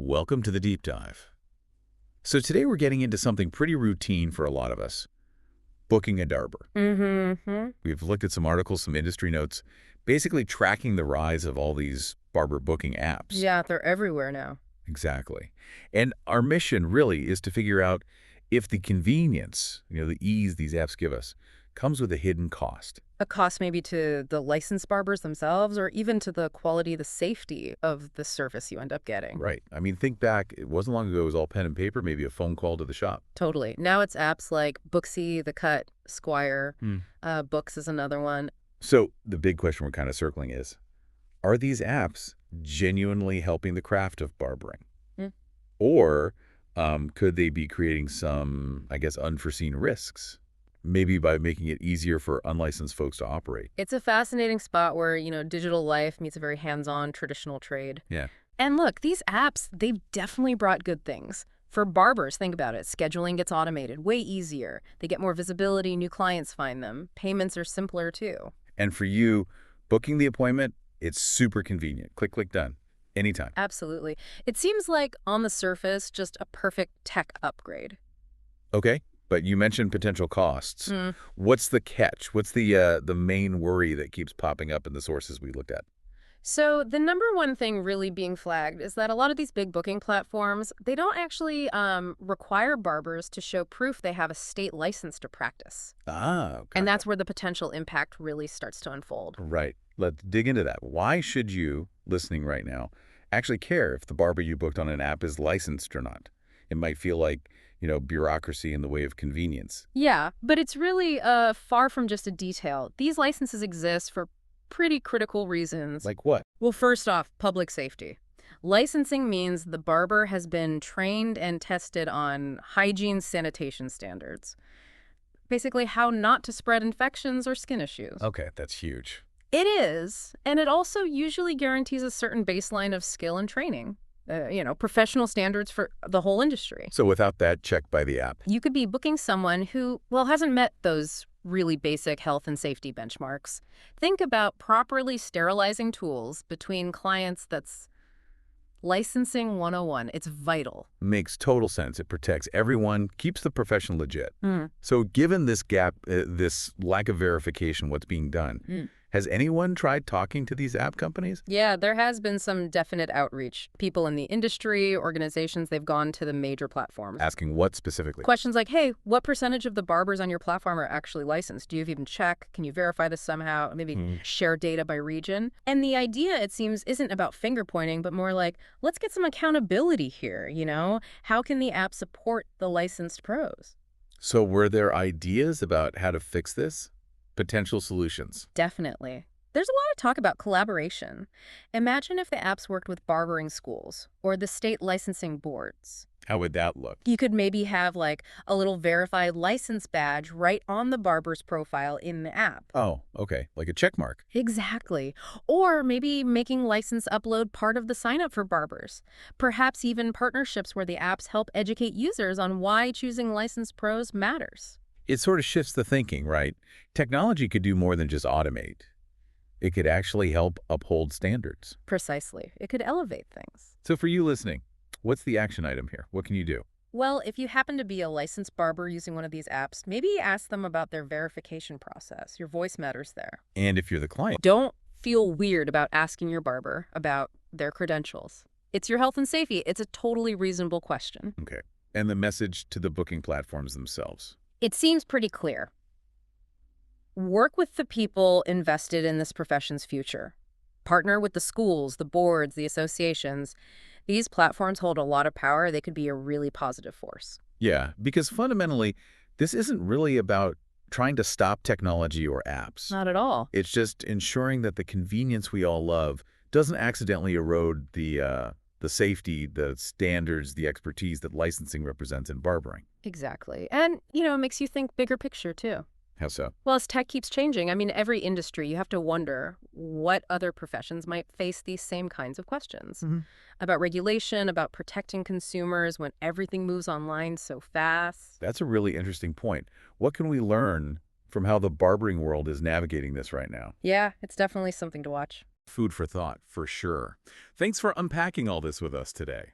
Welcome to the deep dive. So today we're getting into something pretty routine for a lot of us, booking a barber. We've looked at some articles, some industry notes, basically tracking the rise of all these barber booking apps. Yeah, they're everywhere now. Exactly. And our mission really is to figure out if the convenience, the ease these apps give us, comes with a hidden cost. A cost maybe to the licensed barbers themselves or even to the quality, the safety of the service you end up getting. Right. I mean, think back, it wasn't long ago it was all pen and paper, maybe a phone call to the shop. Totally. Now it's apps like Booksy, The Cut, Squire, Books is another one. So the big question we're kind of circling is, are these apps genuinely helping the craft of barbering? Or could they be creating some, I guess, unforeseen risks? Maybe by making it easier for unlicensed folks to operate. It's a fascinating spot where, digital life meets a very hands-on traditional trade. Yeah. And look, these apps, they've definitely brought good things. For barbers, think about it. Scheduling gets automated, way easier. They get more visibility, new clients find them. Payments are simpler too. And for you, booking the appointment, it's super convenient. Click, click, done. Anytime. Absolutely. It seems like, on the surface, just a perfect tech upgrade. Okay. But you mentioned potential costs. What's the catch? What's the main worry that keeps popping up in the sources we looked at? So the number one thing really being flagged is that a lot of these big booking platforms, they don't actually require barbers to show proof they have a state license to practice. Ah, okay. And that's where the potential impact really starts to unfold. Right. Let's dig into that. Why should you, listening right now, actually care if the barber you booked on an app is licensed or not? It might feel like, bureaucracy in the way of convenience. Yeah, but it's really far from just a detail. These licenses exist for pretty critical reasons. Like what? Well, first off, public safety. Licensing means the barber has been trained and tested on hygiene sanitation standards. Basically, how not to spread infections or skin issues. Okay, that's huge. It is, and it also usually guarantees a certain baseline of skill and training. Professional standards for the whole industry. So without that, check by the app. You could be booking someone who, hasn't met those really basic health and safety benchmarks. Think about properly sterilizing tools between clients. That's licensing 101. It's vital. Makes total sense. It protects everyone, keeps the profession legit. So given this gap, this lack of verification, what's being done, has anyone tried talking to these app companies? Yeah, there has been some definite outreach. People in the industry, organizations, they've gone to the major platforms. Asking what specifically? Questions like, hey, what percentage of the barbers on your platform are actually licensed? Do you even check? Can you verify this somehow? Maybe share data by region? And the idea, it seems, isn't about finger pointing, but more like, let's get some accountability here, How can the app support the licensed pros? So were there ideas about how to fix this? Potential solutions? Definitely. There's a lot of talk about collaboration. Imagine if the apps worked with barbering schools or the state licensing boards. How would that look? You could maybe have like a little verified license badge right on the barber's profile in the app. Oh, okay. Like a check mark. Exactly. Or maybe making license upload part of the sign up for barbers. Perhaps even partnerships where the apps help educate users on why choosing licensed pros matters. It sort of shifts the thinking, right? Technology could do more than just automate. It could actually help uphold standards. Precisely. It could elevate things. So for you listening, what's the action item here? What can you do? Well, if you happen to be a licensed barber using one of these apps, maybe ask them about their verification process. Your voice matters there. And if you're the client, don't feel weird about asking your barber about their credentials. It's your health and safety. It's a totally reasonable question. Okay. And the message to the booking platforms themselves? It seems pretty clear. Work with the people invested in this profession's future. Partner with the schools, the boards, the associations. These platforms hold a lot of power. They could be a really positive force. Yeah, because fundamentally, this isn't really about trying to stop technology or apps. Not at all. It's just ensuring that the convenience we all love doesn't accidentally erode the safety, the standards, the expertise that licensing represents in barbering. Exactly. And, it makes you think bigger picture, too. How so? Well, as tech keeps changing, every industry, you have to wonder what other professions might face these same kinds of questions. About regulation, about protecting consumers when everything moves online so fast. That's a really interesting point. What can we learn from how the barbering world is navigating this right now? Yeah, it's definitely something to watch. Food for thought, for sure. Thanks for unpacking all this with us today.